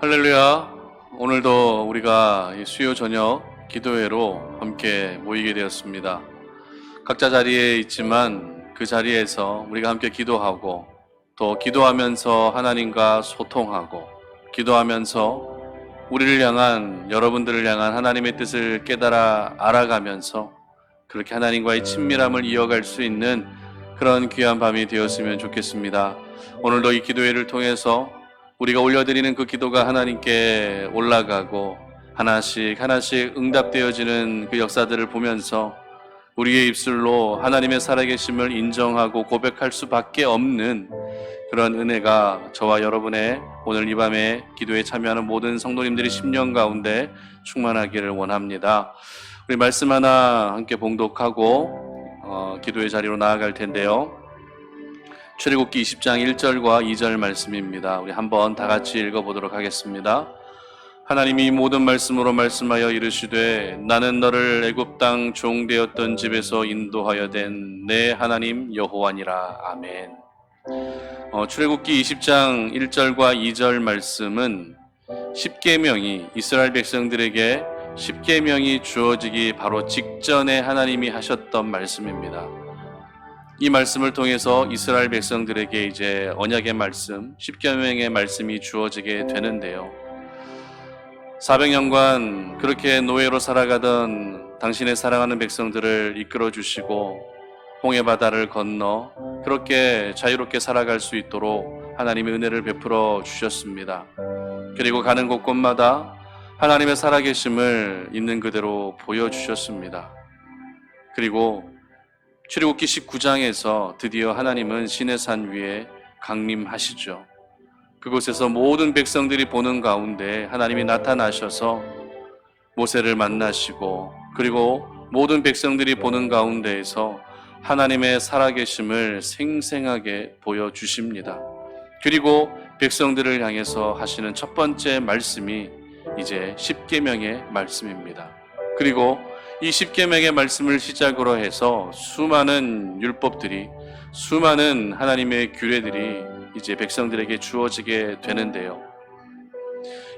할렐루야. 오늘도 우리가 이 수요 저녁 기도회로 함께 모이게 되었습니다. 각자 자리에 있지만 그 자리에서 우리가 함께 기도하고 또 기도하면서 하나님과 소통하고 기도하면서 우리를 향한 여러분들을 향한 하나님의 뜻을 깨달아 알아가면서 그렇게 하나님과의 친밀함을 이어갈 수 있는 그런 귀한 밤이 되었으면 좋겠습니다. 오늘도 이 기도회를 통해서 우리가 올려드리는 그 기도가 하나님께 올라가고 하나씩 응답되어지는 그 역사들을 보면서 우리의 입술로 하나님의 살아계심을 인정하고 고백할 수밖에 없는 그런 은혜가 저와 여러분의 오늘 이 밤에 기도에 참여하는 모든 성도님들의 심령 가운데 충만하기를 원합니다. 우리 말씀 하나 함께 봉독하고 기도의 자리로 나아갈 텐데요. 출애굽기 20장 1절과 2절 말씀입니다. 우리 한번 다 같이 읽어보도록 하겠습니다. 하나님이 모든 말씀으로 말씀하여 이르시되 나는 너를 애굽 땅 종되었던 집에서 인도하여 된 내 하나님 여호와니라. 아멘. 출애굽기 20장 1절과 2절 말씀은 십계명이 이스라엘 백성들에게 십계명이 주어지기 바로 직전에 하나님이 하셨던 말씀입니다. 이 말씀을 통해서 이스라엘 백성들에게 이제 언약의 말씀, 십계명의 말씀이 주어지게 되는데요. 400년간 그렇게 노예로 살아가던 당신의 사랑하는 백성들을 이끌어 주시고 홍해 바다를 건너 그렇게 자유롭게 살아갈 수 있도록 하나님의 은혜를 베풀어 주셨습니다. 그리고 가는 곳곳마다 하나님의 살아계심을 있는 그대로 보여주셨습니다. 그리고 출애굽기 19장에서 드디어 하나님은 시내산 위에 강림하시죠. 그곳에서 모든 백성들이 보는 가운데 하나님이 나타나셔서 모세를 만나시고 그리고 모든 백성들이 보는 가운데에서 하나님의 살아계심을 생생하게 보여주십니다. 그리고 백성들을 향해서 하시는 첫 번째 말씀이 이제 십계명의 말씀입니다. 그리고 이 십계명의 말씀을 시작으로 해서 수많은 율법들이 수많은 하나님의 규례들이 이제 백성들에게 주어지게 되는데요.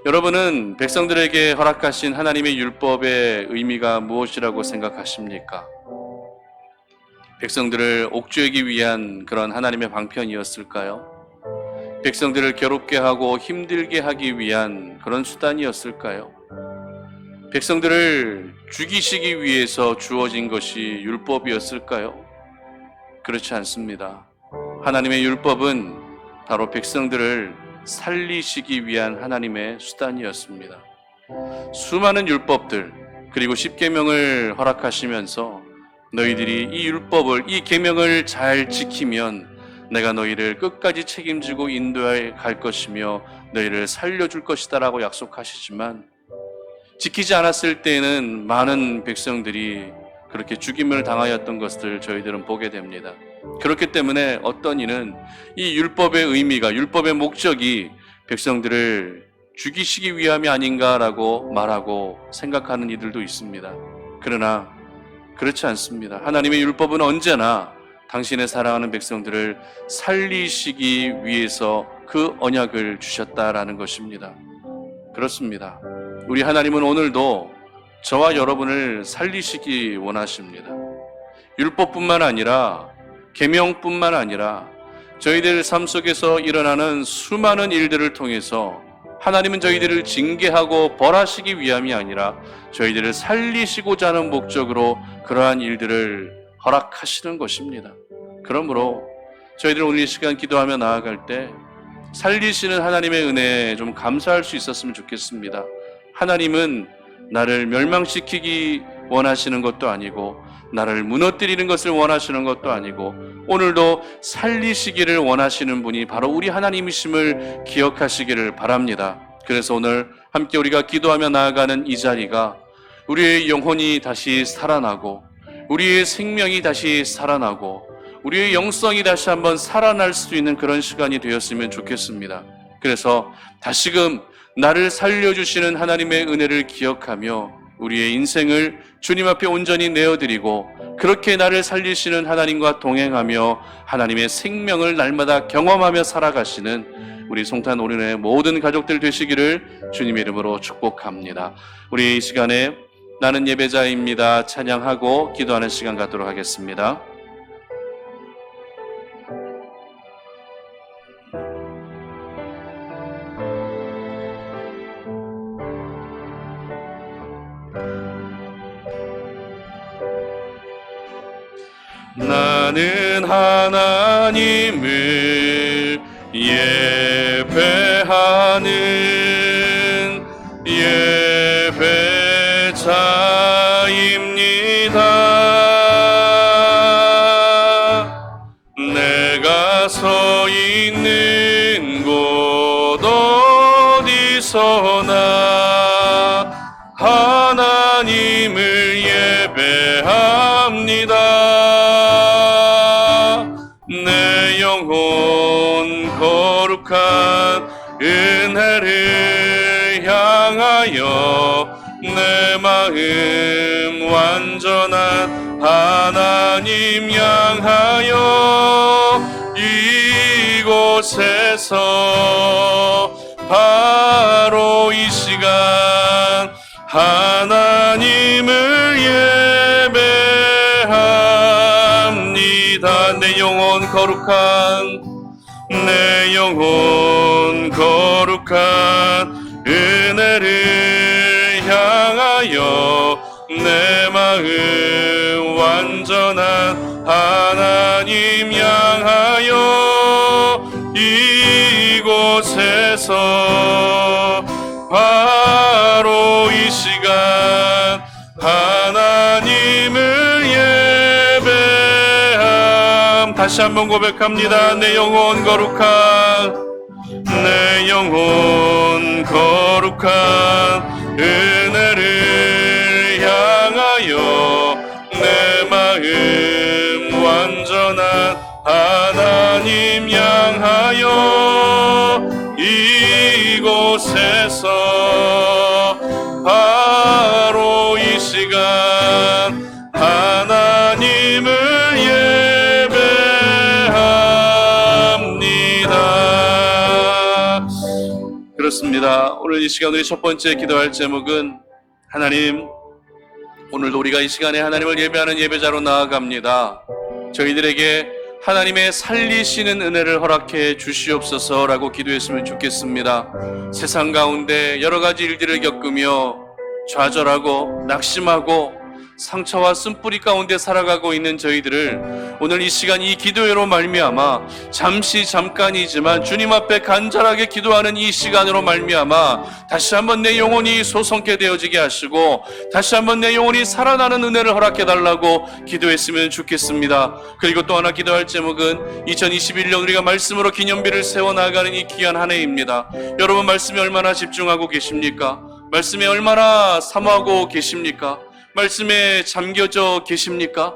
여러분은 백성들에게 허락하신 하나님의 율법의 의미가 무엇이라고 생각하십니까? 백성들을 옥죄기 위한 그런 하나님의 방편이었을까요? 백성들을 괴롭게 하고 힘들게 하기 위한 그런 수단이었을까요? 백성들을 죽이시기 위해서 주어진 것이 율법이었을까요? 그렇지 않습니다. 하나님의 율법은 바로 백성들을 살리시기 위한 하나님의 수단이었습니다. 수많은 율법들 그리고 십계명을 허락하시면서 너희들이 이 율법을, 이 계명을 잘 지키면 내가 너희를 끝까지 책임지고 인도해 갈 것이며 너희를 살려줄 것이다 라고 약속하시지만 지키지 않았을 때에는 많은 백성들이 그렇게 죽임을 당하였던 것을 저희들은 보게 됩니다. 그렇기 때문에 어떤 이는 이 율법의 의미가, 율법의 목적이 백성들을 죽이시기 위함이 아닌가라고 말하고 생각하는 이들도 있습니다. 그러나 그렇지 않습니다. 하나님의 율법은 언제나 당신의 사랑하는 백성들을 살리시기 위해서 그 언약을 주셨다라는 것입니다. 그렇습니다. 우리 하나님은 오늘도 저와 여러분을 살리시기 원하십니다. 율법뿐만 아니라 계명뿐만 아니라 저희들 삶 속에서 일어나는 수많은 일들을 통해서 하나님은 저희들을 징계하고 벌하시기 위함이 아니라 저희들을 살리시고자 하는 목적으로 그러한 일들을 허락하시는 것입니다. 그러므로 저희들 오늘 이 시간 기도하며 나아갈 때 살리시는 하나님의 은혜에 좀 감사할 수 있었으면 좋겠습니다. 하나님은 나를 멸망시키기 원하시는 것도 아니고 나를 무너뜨리는 것을 원하시는 것도 아니고 오늘도 살리시기를 원하시는 분이 바로 우리 하나님이심을 기억하시기를 바랍니다. 그래서 오늘 함께 우리가 기도하며 나아가는 이 자리가 우리의 영혼이 다시 살아나고 우리의 생명이 다시 살아나고 우리의 영성이 다시 한번 살아날 수 있는 그런 시간이 되었으면 좋겠습니다. 그래서 다시금 나를 살려주시는 하나님의 은혜를 기억하며 우리의 인생을 주님 앞에 온전히 내어드리고 그렇게 나를 살리시는 하나님과 동행하며 하나님의 생명을 날마다 경험하며 살아가시는 우리 송탄 올인의 모든 가족들 되시기를 주님의 이름으로 축복합니다. 우리 이 시간에 나는 예배자입니다 찬양하고 기도하는 시간 갖도록 하겠습니다. 나는 하나님을 예배하는 예배자입니다. 내가 서 있는 곳 어디서나 하나님을 예배합니다. 내 영혼 거룩한 은혜를 향하여 내 마음 완전한 하나님 향하여 이곳에서 바로 이 시간 하나님을 예배합니다. 내 영혼 거룩한 은혜를 향하여 내 마음 완전한 하나님 향하여 이곳에서 바로 이 시간 하나님을 예배함. 다시 한번 고백합니다. 내 영혼 거룩한 은혜를 향하여 내 마음 완전한 하나님 향하여 이곳에서 바로 이 시간 하나님을 예배합니다. 그렇습니다. 오늘 이 시간 우리 첫 번째 기도할 제목은 하나님, 오늘도 우리가 이 시간에 하나님을 예배하는 예배자로 나아갑니다. 저희들에게 하나님의 살리시는 은혜를 허락해 주시옵소서라고 기도했으면 좋겠습니다. 세상 가운데 여러 가지 일들을 겪으며 좌절하고 낙심하고 상처와 쓴뿌리 가운데 살아가고 있는 저희들을 오늘 이 시간 이 기도회로 말미암아 잠깐이지만 주님 앞에 간절하게 기도하는 이 시간으로 말미암아 다시 한번 내 영혼이 소성케 되어지게 하시고 다시 한번 내 영혼이 살아나는 은혜를 허락해 달라고 기도했으면 좋겠습니다. 그리고 또 하나 기도할 제목은 2021년 우리가 말씀으로 기념비를 세워나가는 이 귀한 한 해입니다. 여러분, 말씀에 얼마나 집중하고 계십니까? 말씀에 얼마나 사모하고 계십니까? 말씀에 잠겨져 계십니까?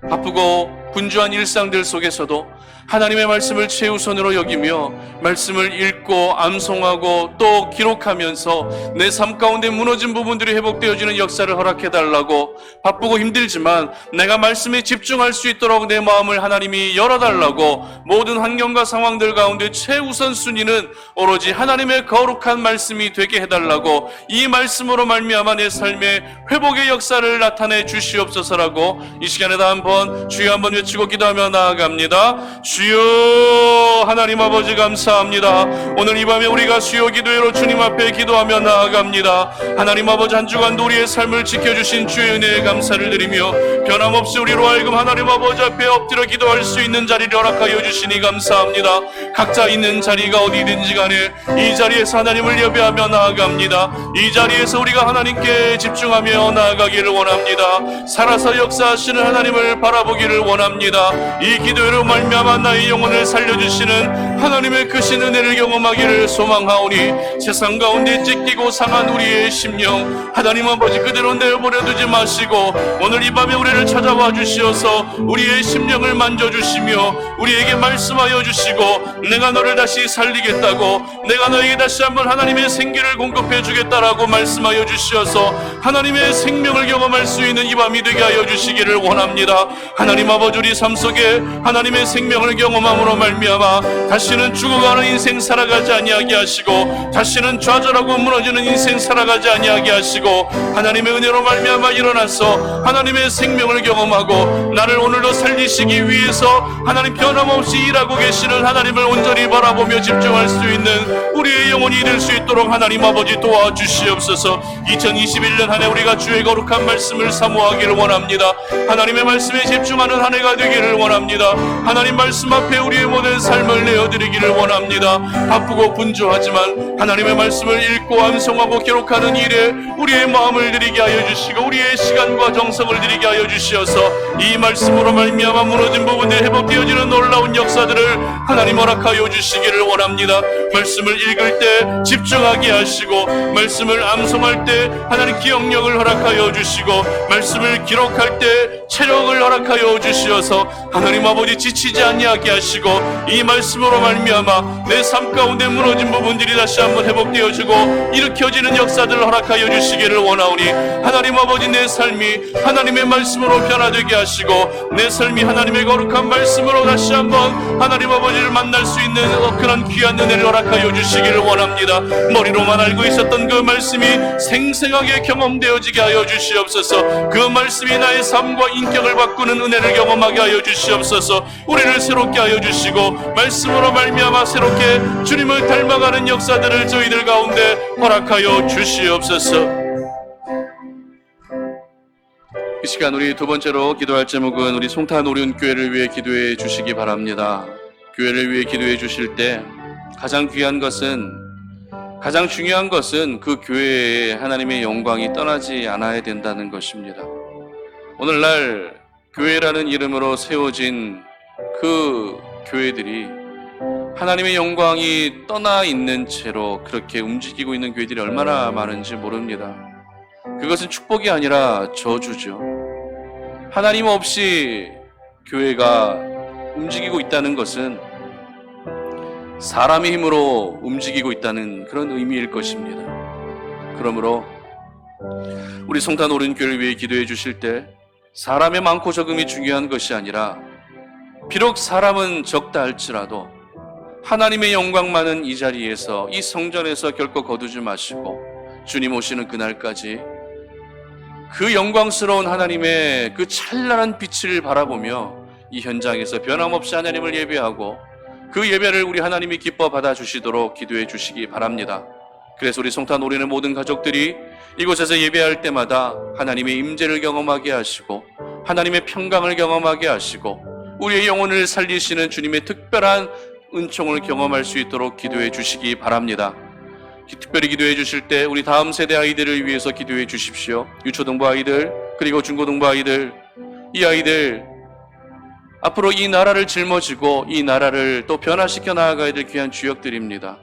바쁘고 분주한 일상들 속에서도 하나님의 말씀을 최우선으로 여기며 말씀을 읽고 암송하고 또 기록하면서 내 삶 가운데 무너진 부분들이 회복되어지는 역사를 허락해달라고, 바쁘고 힘들지만 내가 말씀에 집중할 수 있도록 내 마음을 하나님이 열어달라고, 모든 환경과 상황들 가운데 최우선 순위는 오로지 하나님의 거룩한 말씀이 되게 해달라고, 이 말씀으로 말미암아 내 삶의 회복의 역사를 나타내 주시옵소서라고 이 시간에 다 한번 주여 한번 외치고 기도하며 나아갑니다. 주여, 하나님 아버지 감사합니다. 오늘 이 밤에 우리가 수요 기도회로 주님 앞에 기도하며 나아갑니다. 하나님 아버지, 한 주간도 우리의 삶을 지켜주신 주의 은혜에 감사를 드리며 변함없이 우리로 하여금 하나님 아버지 앞에 엎드려 기도할 수 있는 자리를 허락하여 주시니 감사합니다. 각자 있는 자리가 어디든지 간에 이 자리에서 하나님을 예배하며 나아갑니다. 이 자리에서 우리가 하나님께 집중하며 나아가기를 원합니다. 살아서 역사하시는 하나님을 바라보기를 원합니다. 이 기도회로 말미암아 나의 영혼을 살려주시는 하나님의 크신 은혜를 경험하기를 소망하오니, 세상 가운데 찢기고 상한 우리의 심령 하나님 아버지 그대로 내버려 두지 마시고 오늘 이 밤에 우리를 찾아와 주시어서 우리의 심령을 만져주시며 우리에게 말씀하여 주시고, 내가 너를 다시 살리겠다고, 내가 너에게 다시 한번 하나님의 생기를 공급해 주겠다라고 말씀하여 주시어서 하나님의 생명을 경험할 수 있는 이 밤이 되게 하여 주시기를 원합니다. 하나님 아버지, 우리 삶 속에 하나님의 생명을 경험함으로 말미암아 다시는 죽어가는 인생 살아가지 아니하게 하시고, 다시는 좌절하고 무너지는 인생 살아가지 아니하게 하시고, 하나님의 은혜로 말미암아 일어나서 하나님의 생명을 경험하고 나를 오늘도 살리시기 위해서 하나님 변함없이 일하고 계시는 하나님을 온전히 바라보며 집중할 수 있는 우리의 영혼이 될 수 있도록 하나님 아버지 도와주시옵소서. 2021년 한 해 우리가 주의 거룩한 말씀을 사모하기를 원합니다. 하나님의 말씀에 집중하는 한 해가 되기를 원합니다. 하나님 말씀 앞에 우리의 모든 삶을 내어드리기를 원합니다. 바쁘고 분주하지만 하나님의 말씀을 읽고 암송하고 기록하는 일에 우리의 마음을 드리게 하여 주시고 우리의 시간과 정성을 드리게 하여 주시어서 이 말씀으로 말미암아 무너진 부분들이 회복되어지는 놀라운 역사들을 하나님 허락하여 주시기를 원합니다. 말씀을 읽을 때 집중하게 하시고, 말씀을 암송할 때 하나님 기억력을 허락하여 주시고, 말씀을 기록할 때 체력을 허락하여 주시어서 하나님 아버지 지치지 아니하게 하시고, 이 말씀으로 말미암아 내 삶 가운데 무너진 부분들이 다시 한번 회복되어지고 일으켜지는 역사들을 허락하여 주시기를 원하오니, 하나님 아버지 내 삶이 하나님의 말씀으로 변화되게 하시고 내 삶이 하나님의 거룩한 말씀으로 다시 한번 하나님 아버지를 만날 수 있는 그런 귀한 은혜를 허락하여 주시기를 원합니다. 머리로만 알고 있었던 그 말씀이 생생하게 경험되어지게 하여 주시옵소서. 그 말씀이 나의 삶과 인격을 바꾸는 은혜를 경험하게 하여 주시옵소서. 우리를 새롭게 하여 주시고 말씀으로 말미암아 새롭게 주님을 닮아가는 역사들을 저희들 가운데 허락하여 주시옵소서. 이 시간 우리 두 번째로 기도할 제목은 우리 송탄 오륜교회를 위해 기도해 주시기 바랍니다. 교회를 위해 기도해 주실 때 가장 귀한 것은, 가장 중요한 것은 그 교회에 하나님의 영광이 떠나지 않아야 된다는 것입니다. 오늘날 교회라는 이름으로 세워진 그 교회들이 하나님의 영광이 떠나 있는 채로 그렇게 움직이고 있는 교회들이 얼마나 많은지 모릅니다. 그것은 축복이 아니라 저주죠. 하나님 없이 교회가 움직이고 있다는 것은 사람의 힘으로 움직이고 있다는 그런 의미일 것입니다. 그러므로 우리 송탄 오륜교회를 위해 기도해 주실 때 사람의 많고 적음이 중요한 것이 아니라, 비록 사람은 적다 할지라도 하나님의 영광 많은 이 자리에서, 이 성전에서 결코 거두지 마시고 주님 오시는 그날까지 그 영광스러운 하나님의 그 찬란한 빛을 바라보며 이 현장에서 변함없이 하나님을 예배하고 그 예배를 우리 하나님이 기뻐 받아주시도록 기도해 주시기 바랍니다. 그래서 우리 송탄 오륜의 모든 가족들이 이곳에서 예배할 때마다 하나님의 임재를 경험하게 하시고 하나님의 평강을 경험하게 하시고 우리의 영혼을 살리시는 주님의 특별한 은총을 경험할 수 있도록 기도해 주시기 바랍니다. 특별히 기도해 주실 때 우리 다음 세대 아이들을 위해서 기도해 주십시오. 유초등부 아이들, 그리고 중고등부 아이들, 이 아이들 앞으로 이 나라를 짊어지고 이 나라를 또 변화시켜 나아가야 될 귀한 주역들입니다.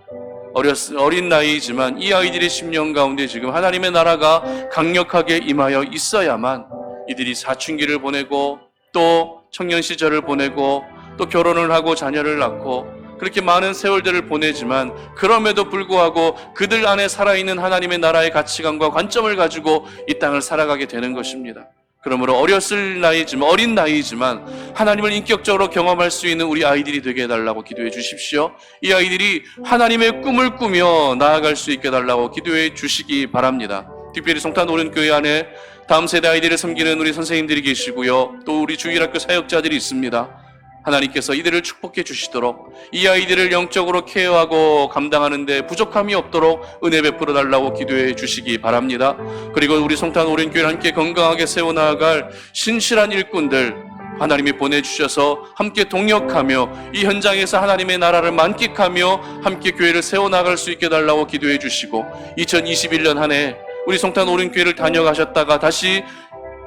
어린 나이이지만 이 아이들의 심령 가운데 지금 하나님의 나라가 강력하게 임하여 있어야만 이들이 사춘기를 보내고 또 청년 시절을 보내고 또 결혼을 하고 자녀를 낳고 그렇게 많은 세월들을 보내지만, 그럼에도 불구하고 그들 안에 살아있는 하나님의 나라의 가치관과 관점을 가지고 이 땅을 살아가게 되는 것입니다. 그러므로 어린 나이지만 하나님을 인격적으로 경험할 수 있는 우리 아이들이 되게 해달라고 기도해 주십시오. 이 아이들이 하나님의 꿈을 꾸며 나아갈 수 있게 해달라고 기도해 주시기 바랍니다. 특별히 송탄 오륜교회 안에 다음 세대 아이들을 섬기는 우리 선생님들이 계시고요, 또 우리 주일학교 사역자들이 있습니다. 하나님께서 이들을 축복해 주시도록, 이 아이들을 영적으로 케어하고 감당하는데 부족함이 없도록 은혜 베풀어 달라고 기도해 주시기 바랍니다. 그리고 우리 송탄 오륜교회를 함께 건강하게 세워나갈 신실한 일꾼들 하나님이 보내주셔서 함께 동역하며 이 현장에서 하나님의 나라를 만끽하며 함께 교회를 세워나갈 수 있게 달라고 기도해 주시고, 2021년 한 해 우리 송탄 오륜교회를 다녀가셨다가 다시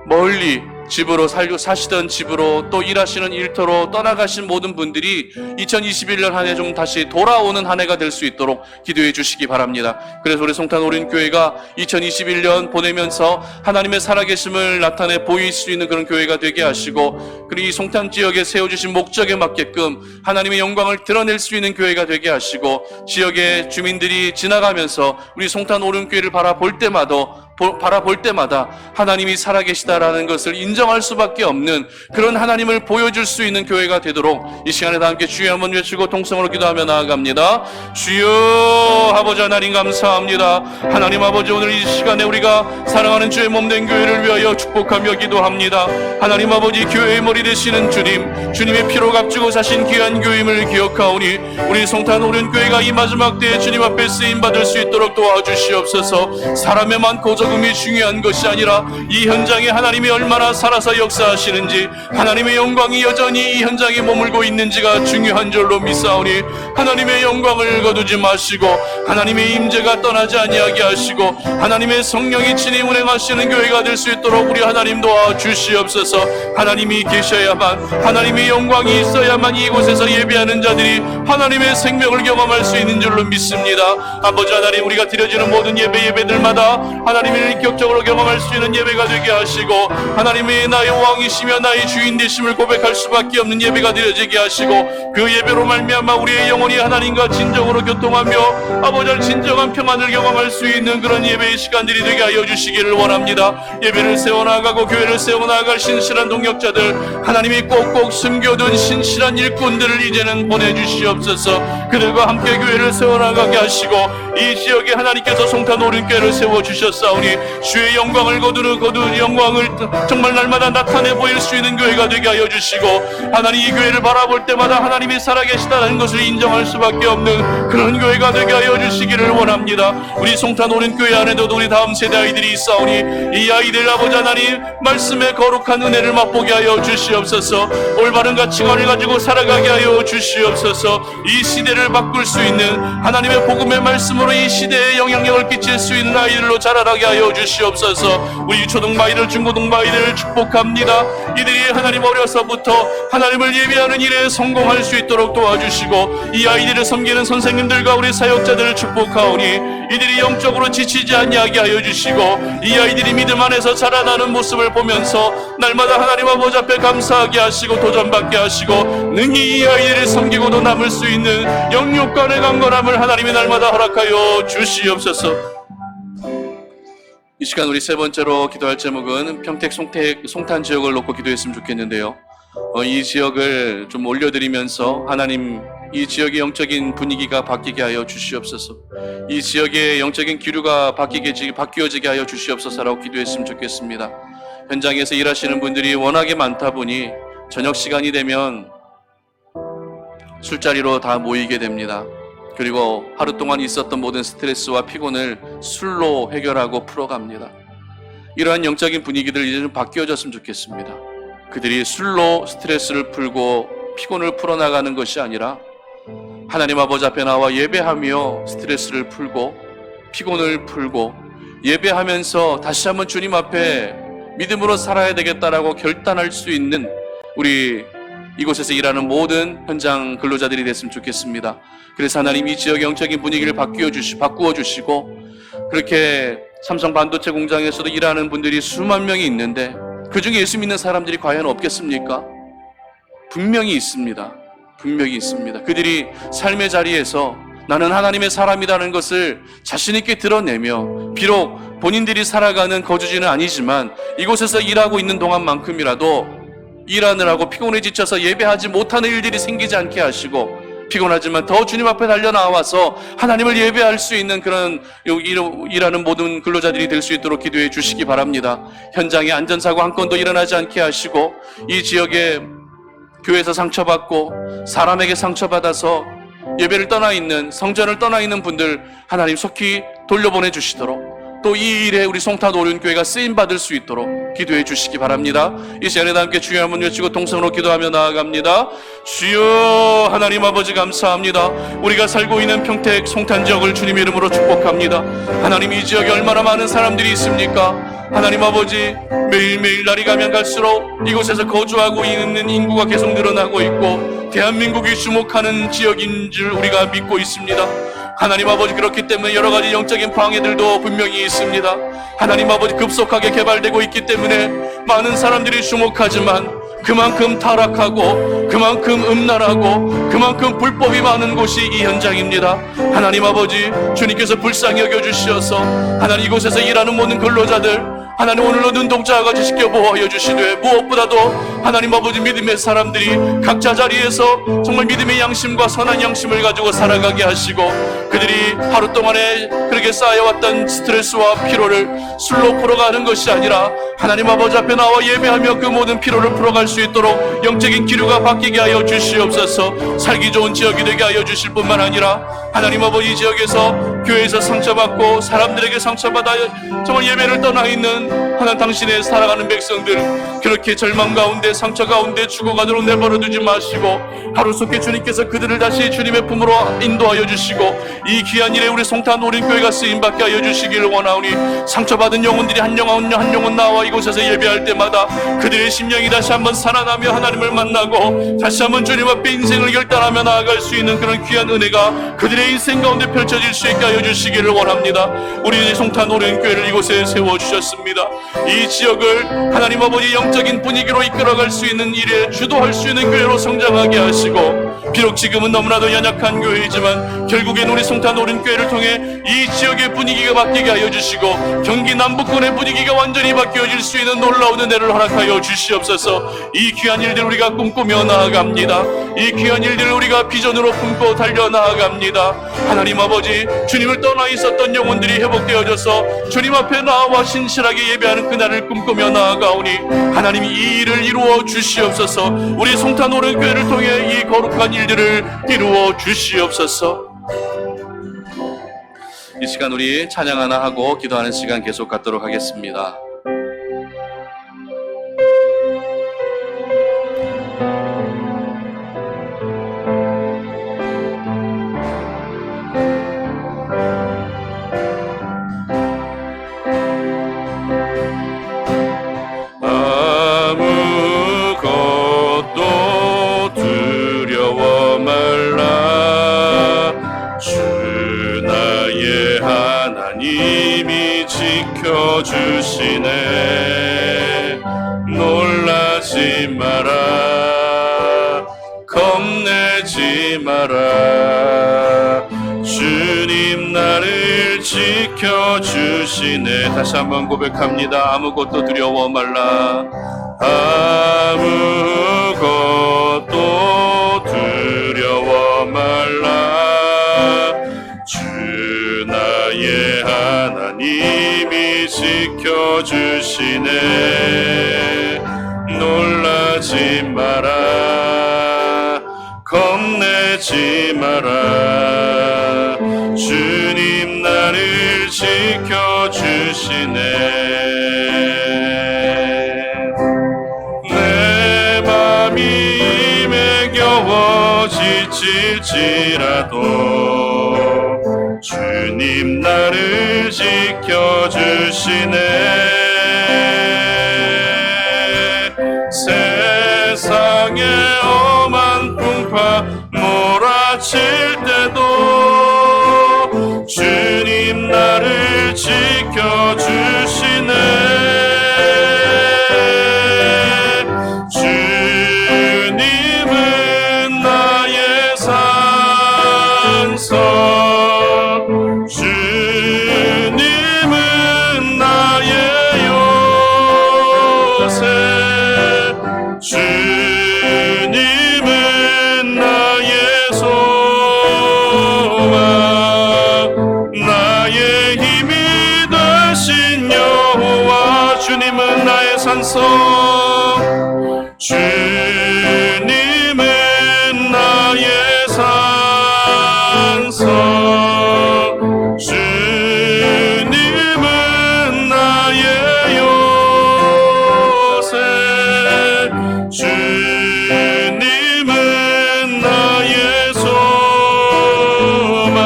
멀리 집으로 사시던 집으로 또 일하시는 일터로 떠나가신 모든 분들이 2021년 한 해 좀 다시 돌아오는 한 해가 될 수 있도록 기도해 주시기 바랍니다. 그래서 우리 송탄 오륜교회가 2021년 보내면서 하나님의 살아계심을 나타내 보일 수 있는 그런 교회가 되게 하시고, 그리고 이 송탄 지역에 세워주신 목적에 맞게끔 하나님의 영광을 드러낼 수 있는 교회가 되게 하시고, 지역의 주민들이 지나가면서 우리 송탄 오륜교회를 바라볼 때마다 바라볼 때마다 하나님이 살아계시다라는 것을 인정할 수밖에 없는 그런 하나님을 보여줄 수 있는 교회가 되도록 이 시간에 다 함께 주여 한번 외치고 통성으로 기도하며 나아갑니다. 주여 아버지 하나님 감사합니다. 하나님 아버지 오늘 이 시간에 우리가 사랑하는 주의 몸된 교회를 위하여 축복하며 기도합니다. 하나님 아버지 교회의 머리 되시는 주님, 주님의 피로 값주고 사신 귀한 교임을 기억하오니 우리 송탄 오륜교회가 이 마지막 때에 주님 앞에 쓰임받을 수 있도록 도와주시옵소서. 사람의 많고 적음이 중요한 것이 아니라 이 현장에 하나님이 얼마나 살아서 역사하시는지, 하나님의 영광이 여전히 이 현장에 머물고 있는지가 중요한 줄로 믿사오니 하나님의 영광을 거두지 마시고 하나님의 임재가 떠나지 아니하게 하시고 하나님의 성령이 친히 운행하시는 교회가 될 수 있도록 우리 하나님 도와주시옵소서. 하나님이 계셔야만, 하나님의 영광이 있어야만 이곳에서 예배하는 자들이 하나님의 생명을 경험할 수 있는 줄로 믿습니다. 아버지 하나님, 우리가 드려지는 모든 예배들마다 하나님의 인격적으로 경험할 수 있는 예배가 되게 하시고 하나님의 나의 왕이시며 나의 주인 되심을 고백할 수밖에 없는 예배가 드려지게 하시고 그 예배로 말미암아 우리의 영혼이 하나님과 진정으로 교통하며 아버지 진정한 평안을 경험할 수 있는 그런 예배의 시간들이 되게 하여 주시기를 원합니다. 예배를 세워나가고 교회를 세워나갈 신실한 동역자들, 하나님이 꼭꼭 숨겨둔 신실한 일꾼들을 이제는 보내주시옵소서. 그들과 함께 교회를 세워나가게 하시고 이 지역에 하나님께서 송탄 오륜교회를 세워주셨사오니 주의 영광을 거두는 영광을 정말 날마다 나타내 보일 수 있는 교회가 되게 하여 주시고 하나님 이 교회를 바라볼 때마다 하나님이 살아계시다는 것을 인정할 수밖에 없는 그런 교회가 되게 하여 주시기를 원합니다. 우리 송탄 오륜교회 안에도 우리 다음 세대 아이들이 있사오니 이 아이들 아버지 하나님 말씀의 거룩한 은혜를 맛보게 하여 주시옵소서. 올바른 가치관을 가지고 살아가게 하여 주시옵소서. 이 시대를 바꿀 수 있는 하나님의 복음의 말씀으로 이 시대에 영향력을 끼칠 수 있는 아이들로 자라나게 하여 주시옵소서. 우리 초등아이들 중고등아이들을 축복합니다. 이들이 하나님 어려서부터 하나님을 예배하는 일에 성공할 수 있도록 도와주시고 이 아이들을 섬기는 선생님들과 우리 사역자들을 축복하오니 이들이 영적으로 지치지 아니하게 하여 주시고 이 아이들이 믿음 안에서 자라나는 모습을 보면서 날마다 하나님 아버지 앞에 감사하게 하시고 도전받게 하시고 능히 이 아이들을 섬기고도 남을 수 있는 영육간의 강건함을 하나님이 날마다 허락하여 주시옵소서. 이 시간 우리 세 번째로 기도할 제목은 평택 송탄 지역을 놓고 기도했으면 좋겠는데요. 이 지역을 좀 올려드리면서 하나님 이 지역의 영적인 분위기가 바뀌게 하여 주시옵소서. 이 지역의 영적인 기류가 바뀌어지게 하여 주시옵소서라고 기도했으면 좋겠습니다. 현장에서 일하시는 분들이 워낙에 많다 보니 저녁 시간이 되면 술자리로 다 모이게 됩니다. 그리고 하루 동안 있었던 모든 스트레스와 피곤을 술로 해결하고 풀어갑니다. 이러한 영적인 분위기들 이제 좀 바뀌어졌으면 좋겠습니다. 그들이 술로 스트레스를 풀고 피곤을 풀어나가는 것이 아니라 하나님 아버지 앞에 나와 예배하며 스트레스를 풀고 피곤을 풀고 예배하면서 다시 한번 주님 앞에 믿음으로 살아야 되겠다라고 결단할 수 있는 우리 이곳에서 일하는 모든 현장 근로자들이 됐으면 좋겠습니다. 그래서 하나님 이 지역의 영적인 분위기를 바꾸어 주시고 그렇게 삼성 반도체 공장에서도 일하는 분들이 수만 명이 있는데 그 중에 예수 믿는 사람들이 과연 없겠습니까? 분명히 있습니다. 분명히 있습니다. 그들이 삶의 자리에서 나는 하나님의 사람이라는 것을 자신 있게 드러내며 비록 본인들이 살아가는 거주지는 아니지만 이곳에서 일하고 있는 동안만큼이라도 일하느라고 피곤에 지쳐서 예배하지 못하는 일들이 생기지 않게 하시고 피곤하지만 더 주님 앞에 달려나와서 하나님을 예배할 수 있는 그런 일하는 모든 근로자들이 될 수 있도록 기도해 주시기 바랍니다. 현장에 안전사고 한 건도 일어나지 않게 하시고 이 지역에 교회에서 상처받고 사람에게 상처받아서 예배를 떠나 있는 성전을 떠나 있는 분들 하나님 속히 돌려보내 주시도록 또 이 일에 우리 송탄 오륜교회가 쓰임받을 수 있도록 기도해 주시기 바랍니다. 이 시간에 함께 주여 한번 외치고 통성으로 기도하며 나아갑니다. 주여 하나님 아버지 감사합니다. 우리가 살고 있는 평택 송탄 지역을 주님 이름으로 축복합니다. 하나님 이 지역에 얼마나 많은 사람들이 있습니까? 하나님 아버지 매일매일 날이 가면 갈수록 이곳에서 거주하고 있는 인구가 계속 늘어나고 있고 대한민국이 주목하는 지역인 줄 우리가 믿고 있습니다. 하나님 아버지 그렇기 때문에 여러 가지 영적인 방해들도 분명히 있습니다. 하나님 아버지 급속하게 개발되고 있기 때문에 많은 사람들이 주목하지만 그만큼 타락하고 그만큼 음란하고 그만큼 불법이 많은 곳이 이 현장입니다. 하나님 아버지, 주님께서 불쌍히 여겨주시어서 하나님 이곳에서 일하는 모든 근로자들 하나님 오늘로 눈동자와 같이 지켜 보호하여 주시되, 무엇보다도 하나님 아버지 믿음의 사람들이 각자 자리에서 정말 믿음의 양심과 선한 양심을 가지고 살아가게 하시고, 그들이 하루 동안에 그렇게 쌓여왔던 스트레스와 피로를 술로 풀어가는 것이 아니라 하나님 아버지 앞에 나와 예배하며 그 모든 피로를 풀어갈 수 있도록 영적인 기류가 바뀌게 하여 주시옵소서. 살기 좋은 지역이 되게 하여 주실 뿐만 아니라 하나님 아버지, 이 지역에서 교회에서 상처받고 사람들에게 상처받아 정말 예배를 떠나 있는 하나님 당신의 사랑하는 백성들, 그렇게 절망 가운데 상처 가운데 죽어가도록 내버려두지 마시고 하루속히 주님께서 그들을 다시 주님의 품으로 인도하여 주시고 이 귀한 일에 우리 송탄 오륜교회가 쓰임받게 하여 주시기를 원하오니, 상처받은 영혼들이 한 영혼 나와 이곳에서 예배할 때마다 그들의 심령이 다시 한번 살아나며 하나님을 만나고 다시 한번 주님 앞에 인생을 결단하며 나아갈 수 있는 그런 귀한 은혜가 그들의 인생 가운데 펼쳐질 수 있게 하여 주시기를 원합니다. 우리 송탄 오륜교회를 이곳에 세워주셨습니다. 이 지역을 하나님 아버지 영적인 분위기로 이끌어갈 수 있는 일에 주도할 수 있는 교회로 성장하게 하시고, 비록 지금은 너무나도 연약한 교회이지만 결국엔 우리 송탄 오륜교회를 통해 이 지역의 분위기가 바뀌게 하여 주시고 경기 남북권의 분위기가 완전히 바뀌어질 수 있는 놀라운 은혜를 허락하여 주시옵소서. 이 귀한 일들 우리가 꿈꾸며 나아갑니다. 이 귀한 일들을 우리가 비전으로 품고 달려나아갑니다. 하나님 아버지, 주님을 떠나 있었던 영혼들이 회복되어져서 주님 앞에 나와 신실하게 예배하는 그날을 꿈꾸며 나아가오니 하나님이 이 일을 이루어 주시옵소서. 우리 송탄 오륜교회를 통해 이 거룩한 일들을 이루어 주시옵소서. 이 시간 우리 찬양 하나 하고 기도하는 시간 계속 갖도록 하겠습니다. 아무것도 두려워 말라. 주 나의 하나님이 지켜주시네. 놀라지 마라, 겁내지 마라. 주님 나를 지켜주시네. 다시 한번 고백합니다. 아무것도 두려워 말라. 아무것도 두려워 말라. 주 나의 하나님이 지켜주시네. 놀라지 마라, 겁내지 마라. 주님 나를 지켜주시네. 내 맘이 매겨워 지칠지라도 주님 나를 지켜주시네. 세상에 엄한 풍파 몰아칠 때도 주님 나를 지켜주시네. 주님은 나의 산성, 주님은 나의 요새, 주님은 나의 소망, 나의 힘이 되신 여호와. 주님은 나의 산성, 주님은 나의 산성, 주님은 나의 요새, 주님은 나의 소망,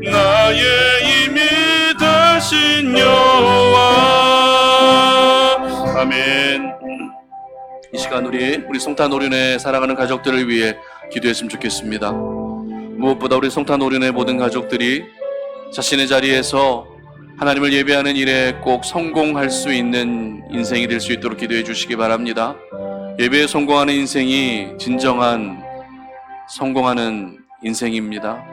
나의 힘이 되신 여호와. 아멘. 이 시간 우리 송탄 오륜의 사랑하는 가족들을 위해 기도했으면 좋겠습니다. 무엇보다 우리 송탄 오륜의 모든 가족들이 자신의 자리에서 하나님을 예배하는 일에 꼭 성공할 수 있는 인생이 될 수 있도록 기도해 주시기 바랍니다. 예배에 성공하는 인생이 진정한 성공하는 인생입니다.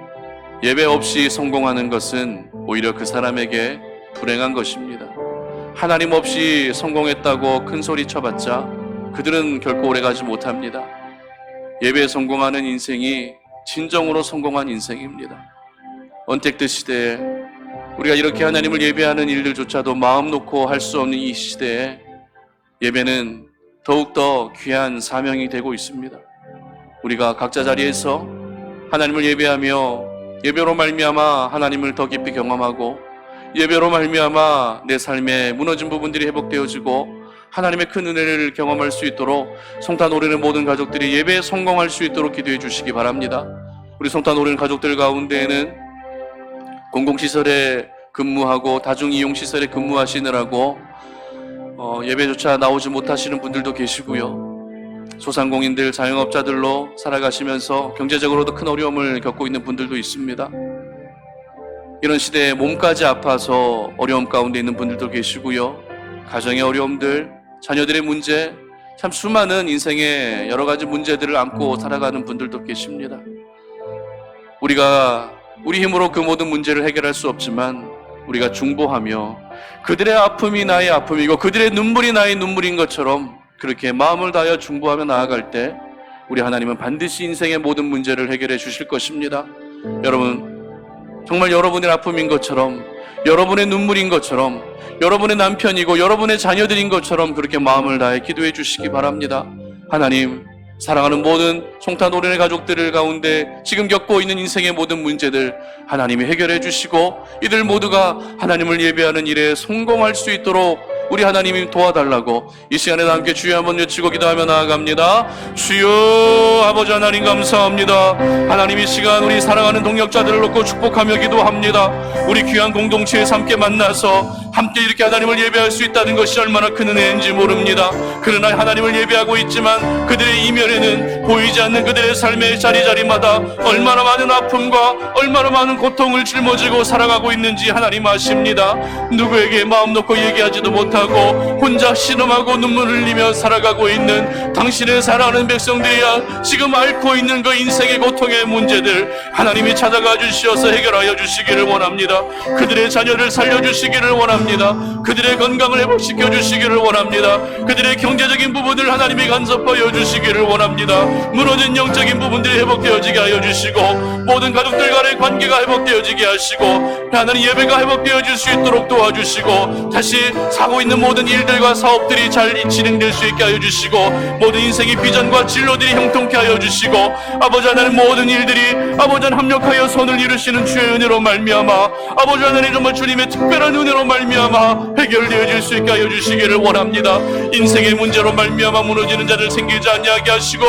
예배 없이 성공하는 것은 오히려 그 사람에게 불행한 것입니다. 하나님 없이 성공했다고 큰 소리 쳐봤자 그들은 결코 오래가지 못합니다. 예배에 성공하는 인생이 진정으로 성공한 인생입니다. 언택트 시대에 우리가 이렇게 하나님을 예배하는 일들조차도 마음 놓고 할 수 없는 이 시대에 예배는 더욱더 귀한 사명이 되고 있습니다. 우리가 각자 자리에서 하나님을 예배하며 예배로 말미암아 하나님을 더 깊이 경험하고 예배로 말미암아 내 삶에 무너진 부분들이 회복되어지고 하나님의 큰 은혜를 경험할 수 있도록 성탄 오래는 모든 가족들이 예배에 성공할 수 있도록 기도해 주시기 바랍니다. 우리 성탄 오래는 가족들 가운데에는 공공시설에 근무하고 다중이용시설에 근무하시느라고 예배조차 나오지 못하시는 분들도 계시고요. 소상공인들, 자영업자들로 살아가시면서 경제적으로도 큰 어려움을 겪고 있는 분들도 있습니다. 이런 시대에 몸까지 아파서 어려움 가운데 있는 분들도 계시고요. 가정의 어려움들, 자녀들의 문제, 참 수많은 인생의 여러 가지 문제들을 안고 살아가는 분들도 계십니다. 우리가 우리 힘으로 그 모든 문제를 해결할 수 없지만 우리가 중보하며 그들의 아픔이 나의 아픔이고 그들의 눈물이 나의 눈물인 것처럼 그렇게 마음을 다하여 중보하며 나아갈 때 우리 하나님은 반드시 인생의 모든 문제를 해결해 주실 것입니다. 여러분, 정말 여러분의 아픔인 것처럼, 여러분의 눈물인 것처럼, 여러분의 남편이고 여러분의 자녀들인 것처럼 그렇게 마음을 다해 기도해 주시기 바랍니다. 하나님, 사랑하는 모든 송탄 오련의 가족들을 가운데 지금 겪고 있는 인생의 모든 문제들 하나님이 해결해 주시고 이들 모두가 하나님을 예배하는 일에 성공할 수 있도록 우리 하나님이 도와달라고 이 시간에 함께 주여 한번 외치고 기도하며 나아갑니다. 주여, 아버지 하나님 감사합니다. 하나님 이 시간 우리 사랑하는 동역자들을 놓고 축복하며 기도합니다. 우리 귀한 공동체에서 함께 만나서 함께 이렇게 하나님을 예배할 수 있다는 것이 얼마나 큰 은혜인지 모릅니다. 그러나 하나님을 예배하고 있지만 그들의 이면에는 보이지 않는 그들의 삶의 자리자리마다 얼마나 많은 아픔과 얼마나 많은 고통을 짊어지고 살아가고 있는지 하나님 아십니다. 누구에게 마음 놓고 얘기하지도 못하고 혼자 신음하고 눈물을 흘리며 살아가고 있는 당신의 사랑하는 백성들이야 지금 앓고 있는 그 인생의 고통의 문제들 하나님이 찾아가 주시어서 해결하여 주시기를 원합니다. 그들의 자녀를 살려주시기를 원합니다. 그들의 건강을 회복시켜 주시기를 원합니다. 그들의 경제적인 부분을 하나님이 간섭하여 주시기를 원합니다. 무너진 영적인 부분들이 회복되어지게 하여 주시고 모든 가족들 간의 관계가 회복되어지게 하시고 하나님 예배가 회복되어질 수 있도록 도와주시고 다시 사고 있는 모든 일들과 사업들이 잘 진행될 수 있게 하여 주시고 모든 인생의 비전과 진로들이 형통케 하여 주시고 아버지 하나님 모든 일들이 아버지 하나님 합력하여 선을 이루시는 주의 은혜로 말미암아 아버지 하나님 정말 주님의 특별한 은혜로 말미암아 해결되어질 수 있게 하여 주시기를 원합니다. 인생의 문제로 말미암아 무너지는 자를 생기지 아니하게 하시고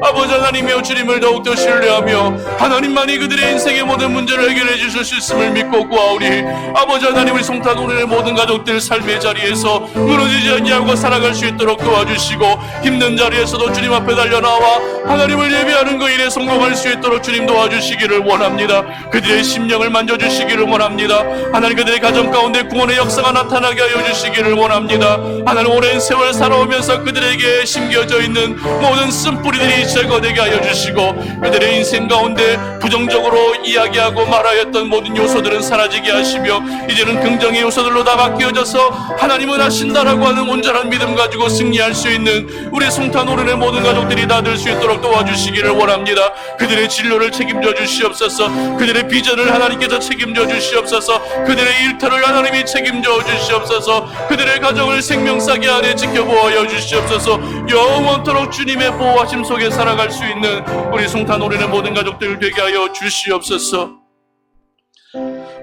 아버지 하나님이여 주님을 더욱더 신뢰하며 하나님만이 그들의 인생의 모든 문제를 해결해 주실 수 있음을 믿고 구하오리. 아버지 하나님 우리 성탄 오늘의 모든 가족들 삶의 자리에서 무너지지 아니하고 살아갈 수 있도록 도와주시고 힘든 자리에서도 주님 앞에 달려나와 하나님을 예배하는 그 일에 성공할 수 있도록 주님 도와주시기를 원합니다. 그들의 심령을 만져주시기를 원합니다. 하나님 그들의 가정 가운데 구원의 역사가 나타나게 하여 주시기를 원합니다. 하나님 오랜 세월 살아오면서 그들에게 심겨져 있는 모든 쓴뿌리들이 제거되게 하여 주시고 그들의 인생 가운데 부정적으로 이야기하고 말하였던 모든 요소들은 사라지게 하시며 이제는 긍정의 요소들로 다 바뀌어져서 하나님은 하신다라고 하는 온전한 믿음 가지고 승리할 수 있는 우리 송탄 오른의 모든 가족들이 다 될 수 있도록 도와주시기를 원합니다. 그들의 진로를 책임져 주시옵소서. 그들의 비전을 하나님께서 책임져 주시옵소서. 그들의 일터를 하나님이 책임져 주시옵소서. 그들의 가정을 생명사기 안에 지켜보아 주시옵소서. 영원토록 주님의 보호하심 속에 살아갈 수 있는 우리 송탄 오른의 모든 가족들 되게 하여 주시옵소서.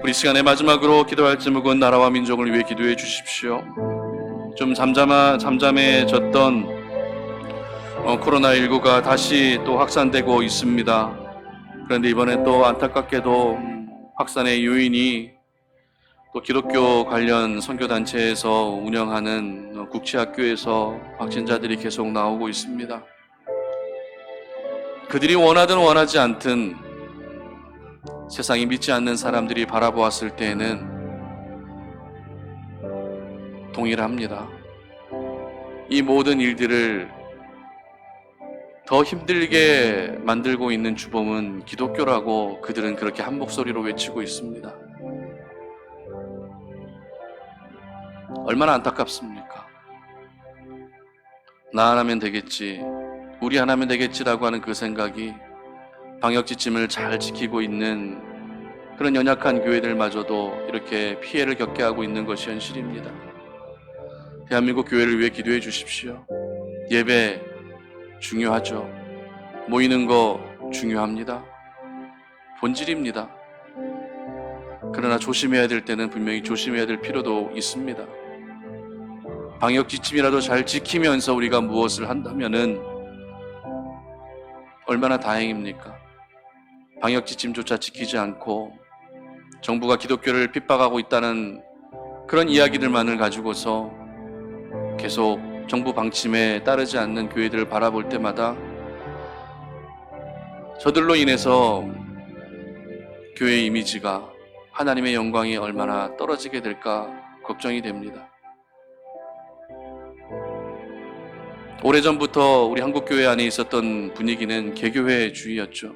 우리 시간의 마지막으로 기도할 제목은 나라와 민족을 위해 기도해 주십시오. 좀 잠잠해졌던 코로나19가 다시 또 확산되고 있습니다. 그런데 이번에 또 안타깝게도 확산의 요인이 또 기독교 관련 선교단체에서 운영하는 국제학교에서 확진자들이 계속 나오고 있습니다. 그들이 원하든 원하지 않든 세상이 믿지 않는 사람들이 바라보았을 때에는 동일합니다. 이 모든 일들을 더 힘들게 만들고 있는 주범은 기독교라고 그들은 그렇게 한 목소리로 외치고 있습니다. 얼마나 안타깝습니까? 나 하나면 되겠지, 우리 하나면 되겠지라고 하는 그 생각이 방역 지침을 잘 지키고 있는 그런 연약한 교회들마저도 이렇게 피해를 겪게 하고 있는 것이 현실입니다. 대한민국 교회를 위해 기도해 주십시오. 예배 중요하죠. 모이는 거 중요합니다. 본질입니다. 그러나 조심해야 될 때는 분명히 조심해야 될 필요도 있습니다. 방역 지침이라도 잘 지키면서 우리가 무엇을 한다면은 얼마나 다행입니까? 방역 지침조차 지키지 않고 정부가 기독교를 핍박하고 있다는 그런 이야기들만을 가지고서 계속 정부 방침에 따르지 않는 교회들을 바라볼 때마다 저들로 인해서 교회의 이미지가, 하나님의 영광이 얼마나 떨어지게 될까 걱정이 됩니다. 오래전부터 우리 한국교회 안에 있었던 분위기는 개교회주의였죠.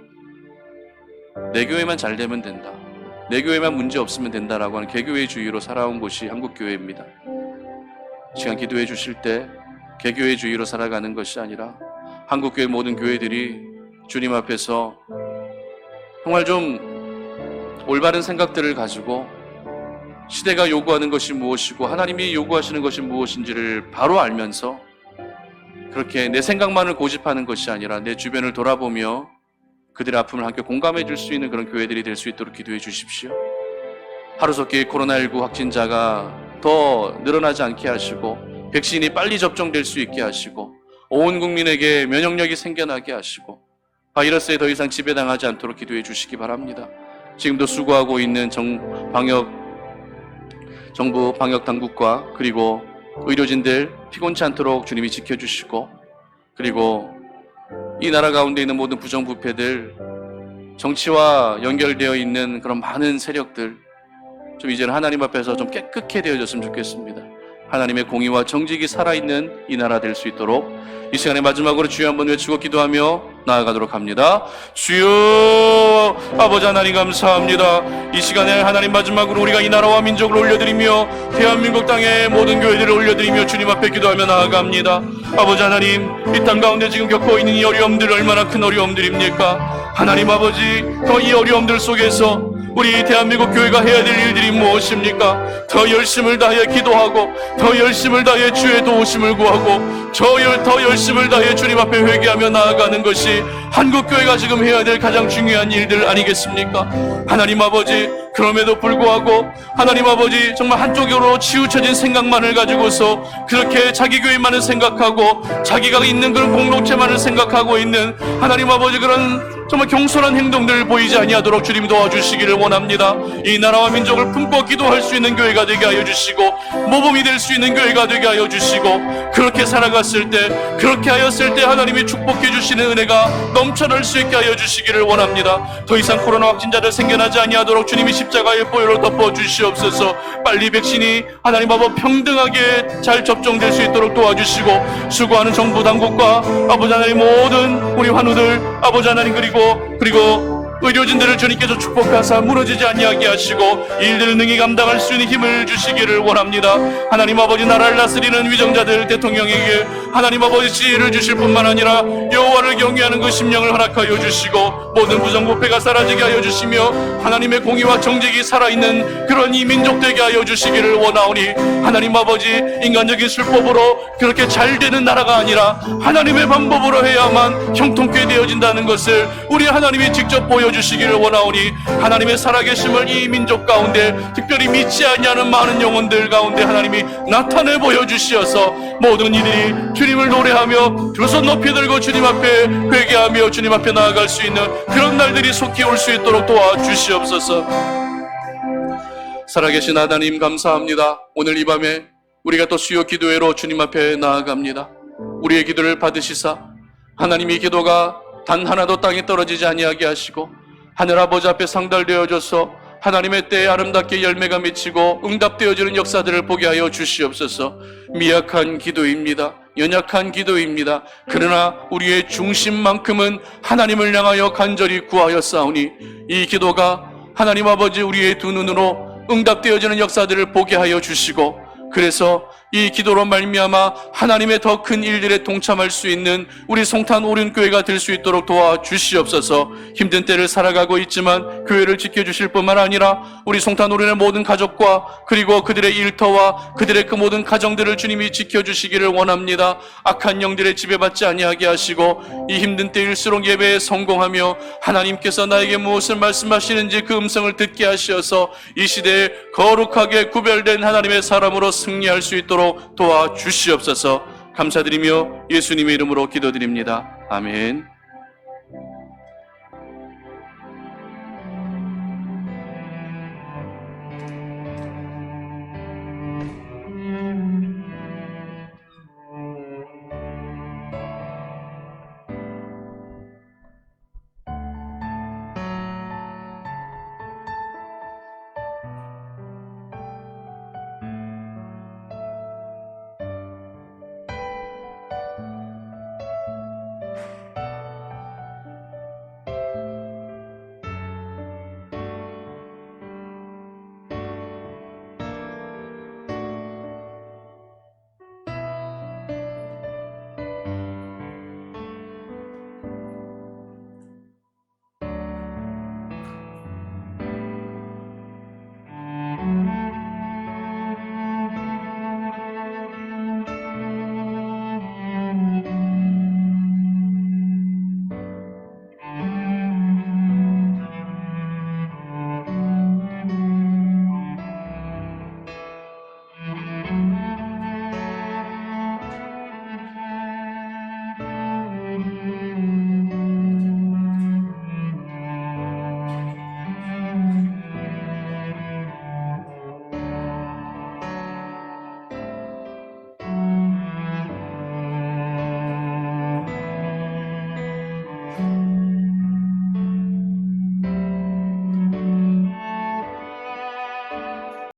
내 교회만 잘 되면 된다, 내 교회만 문제 없으면 된다라고 하는 개교회주의로 살아온 곳이 한국교회입니다. 시간 기도해 주실 때 개교회주의로 살아가는 것이 아니라 한국교회 모든 교회들이 주님 앞에서 정말 좀 올바른 생각들을 가지고 시대가 요구하는 것이 무엇이고 하나님이 요구하시는 것이 무엇인지를 바로 알면서 그렇게 내 생각만을 고집하는 것이 아니라 내 주변을 돌아보며 그들의 아픔을 함께 공감해 줄 수 있는 그런 교회들이 될 수 있도록 기도해 주십시오. 하루속히 코로나19 확진자가 더 늘어나지 않게 하시고 백신이 빨리 접종될 수 있게 하시고 온 국민에게 면역력이 생겨나게 하시고 바이러스에 더 이상 지배당하지 않도록 기도해 주시기 바랍니다. 지금도 수고하고 있는 정부 방역 당국과 그리고 의료진들 피곤치 않도록 주님이 지켜주시고, 그리고 이 나라 가운데 있는 모든 부정부패들, 정치와 연결되어 있는 그런 많은 세력들 좀 이제는 하나님 앞에서 좀 깨끗게 되어졌으면 좋겠습니다. 하나님의 공의와 정직이 살아있는 이 나라 될 수 있도록 이 시간에 마지막으로 주여 한번 외치고 기도하며 나아가도록 합니다. 주여, 아버지 하나님 감사합니다. 이 시간에 하나님 마지막으로 우리가 이 나라와 민족을 올려드리며 대한민국 땅의 모든 교회들을 올려드리며 주님 앞에 기도하며 나아갑니다. 아버지 하나님, 이 땅 가운데 지금 겪고 있는 이 어려움들 얼마나 큰 어려움들입니까? 하나님 아버지, 더 이 어려움들 속에서 우리 대한민국 교회가 해야 될 일들이 무엇입니까? 더 열심을 다해 기도하고 더 열심을 다해 주의 도우심을 구하고 더 열심을 다해 주님 앞에 회개하며 나아가는 것이 한국교회가 지금 해야 될 가장 중요한 일들 아니겠습니까? 하나님 아버지, 그럼에도 불구하고 하나님 아버지, 정말 한쪽으로 치우쳐진 생각만을 가지고서 그렇게 자기 교회만을 생각하고 자기가 있는 그런 공동체만을 생각하고 있는 하나님 아버지, 그런 정말 경솔한 행동들을 보이지 아니하도록 주님 도와주시기를 원합니다. 이 나라와 민족을 품고 기도할 수 있는 교회가 되게 하여 주시고 모범이 될 수 있는 교회가 되게 하여 주시고, 그렇게 살아갔을 때, 그렇게 하였을 때 하나님이 축복해 주시는 은혜가 넘쳐날 수 있게 하여 주시기를 원합니다. 더 이상 코로나 확진자들 생겨나지 아니하도록 주님이 십자가의 보혈로 덮어 주시옵소서. 빨리 백신이 하나님 아버지 평등하게 잘 접종될 수 있도록 도와주시고, 수고하는 정부 당국과 아버지 하나님 모든 우리 환우들 아버지 하나님 그리고 의료진들을 주님께서 축복하사 무너지지 아니하게 하시고 일들을 능히 감당할 수 있는 힘을 주시기를 원합니다. 하나님 아버지, 나라를 다스리는 위정자들 대통령에게 하나님 아버지 지혜를 주실 뿐만 아니라 여호와를 경외하는 그 심령을 허락하여 주시고 모든 부정부패가 사라지게 하여 주시며 하나님의 공의와 정직이 살아있는 그런 이 민족 되게 하여 주시기를 원하오니, 하나님 아버지, 인간적인 술법으로 그렇게 잘 되는 나라가 아니라 하나님의 방법으로 해야만 형통케 되어진다는 것을 우리 하나님이 직접 보여주시기를 원하오니, 하나님의 살아계심을 이 민족 가운데 특별히 믿지 아니하는 많은 영혼들 가운데 하나님이 나타내 보여주시어서 모든 이들이 주님을 노래하며 두 손 높이 들고 주님 앞에 회개하며 주님 앞에 나아갈 수 있는 그런 날들이 속히 올 수 있도록 도와주시옵소서. 살아계신 하나님 감사합니다. 오늘 이 밤에 우리가 또 수요 기도회로 주님 앞에 나아갑니다. 우리의 기도를 받으시사 하나님의 기도가 단 하나도 땅에 떨어지지 아니하게 하시고 하늘 아버지 앞에 상달되어져서 하나님의 때에 아름답게 열매가 맺히고 응답되어지는 역사들을 보게 하여 주시옵소서. 미약한 기도입니다. 연약한 기도입니다. 그러나 우리의 중심만큼은 하나님을 향하여 간절히 구하여 싸우니 이 기도가 하나님 아버지 우리의 두 눈으로 응답되어지는 역사들을 보게 하여 주시고, 그래서 이 기도로 말미암아 하나님의 더 큰 일들에 동참할 수 있는 우리 송탄 오륜교회가 될 수 있도록 도와주시옵소서. 힘든 때를 살아가고 있지만 교회를 지켜주실 뿐만 아니라 우리 송탄 오륜의 모든 가족과 그리고 그들의 일터와 그들의 그 모든 가정들을 주님이 지켜주시기를 원합니다. 악한 영들의 지배받지 아니하게 하시고 이 힘든 때일수록 예배에 성공하며 하나님께서 나에게 무엇을 말씀하시는지 그 음성을 듣게 하시어서 이 시대에 거룩하게 구별된 하나님의 사람으로 승리할 수 있도록 도와주시옵소서. 감사드리며 예수님의 이름으로 기도드립니다. 아멘.